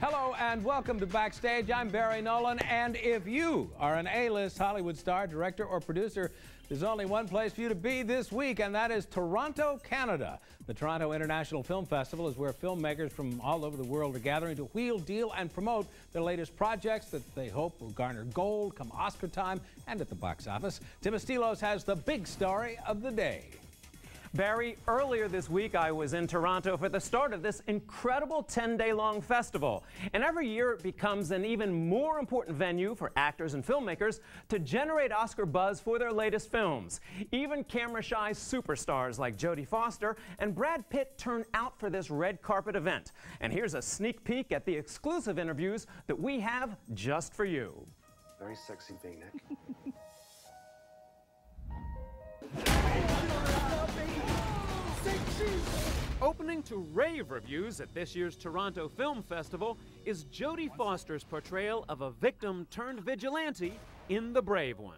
Hello and welcome to Backstage. I'm Barry Nolan, and if you are an A-list Hollywood star, director, or producer, there's only one place for you to be this week, and that is Toronto, Canada. The Toronto International Film Festival is where filmmakers from all over the world are gathering to wheel, deal, and promote their latest projects that they hope will garner gold come Oscar time and at the box office. Tim Estiloz has the big story of the day. Barry, earlier this week I was in Toronto for the start of this incredible 10-day-long festival. And every year it becomes an even more important venue for actors and filmmakers to generate Oscar buzz for their latest films. Even camera-shy superstars like Jodie Foster and Brad Pitt turn out for this red carpet event. And here's a sneak peek at the exclusive interviews that we have just for you. Very sexy V-neck. Opening to rave reviews at this year's Toronto Film Festival is Jodie Foster's portrayal of a victim turned vigilante in The Brave One.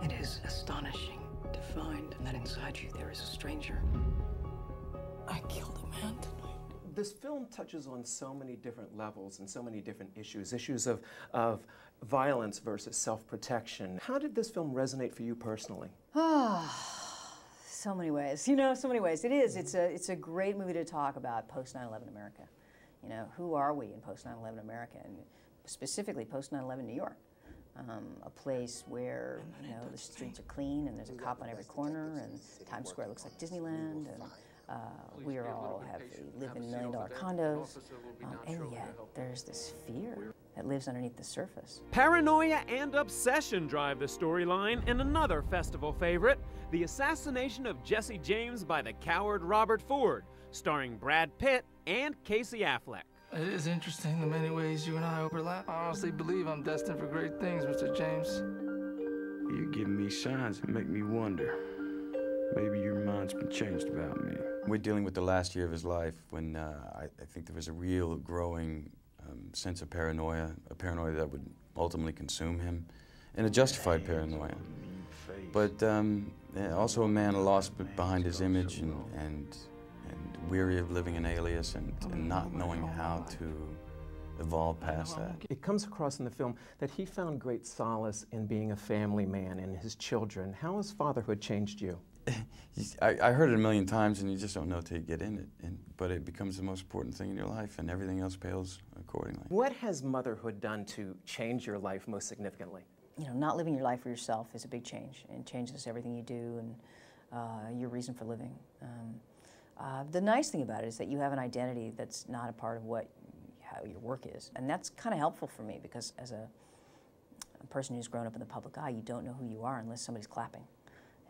It is astonishing to find that inside you there is a stranger. I killed a man tonight. This film touches on so many different levels and so many different issues of violence versus self-protection. How did this film resonate for you personally? So many ways, so many ways. It's a great movie to talk about post 9/11 America. Who are we in post 9/11 America, and specifically post 9/11 New York, a place where the streets are clean and there's a cop on every corner, and Times Square looks like Disneyland, and we all live in $1 million condos, and yet there's this fear that lives underneath the surface. Paranoia and obsession drive the storyline in another festival favorite, The Assassination of Jesse James by the coward Robert Ford, starring Brad Pitt and Casey Affleck. It is interesting the many ways you and I overlap. I honestly believe I'm destined for great things, Mr. James. You give me signs that make me wonder. Maybe your mind's been changed about me. We're dealing with the last year of his life when I think there was a real growing sense of paranoia, a paranoia that would ultimately consume him, and a justified paranoia. But also a man lost behind his image and weary of living an alias and not knowing how to evolve past that. It comes across in the film that he found great solace in being a family man and his children. How has fatherhood changed you? I heard it a million times, and you just don't know till you get in it. But it becomes the most important thing in your life, and everything else pales accordingly. What has motherhood done to change your life most significantly? Not living your life for yourself is a big change, and changes everything you do and your reason for living. The nice thing about it is that you have an identity that's not a part of how your work is, and that's kind of helpful for me, because as a person who's grown up in the public eye, you don't know who you are unless somebody's clapping.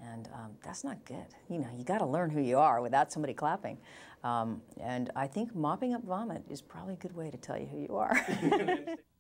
And that's not good. You got to learn who you are without somebody clapping. And I think mopping up vomit is probably a good way to tell you who you are.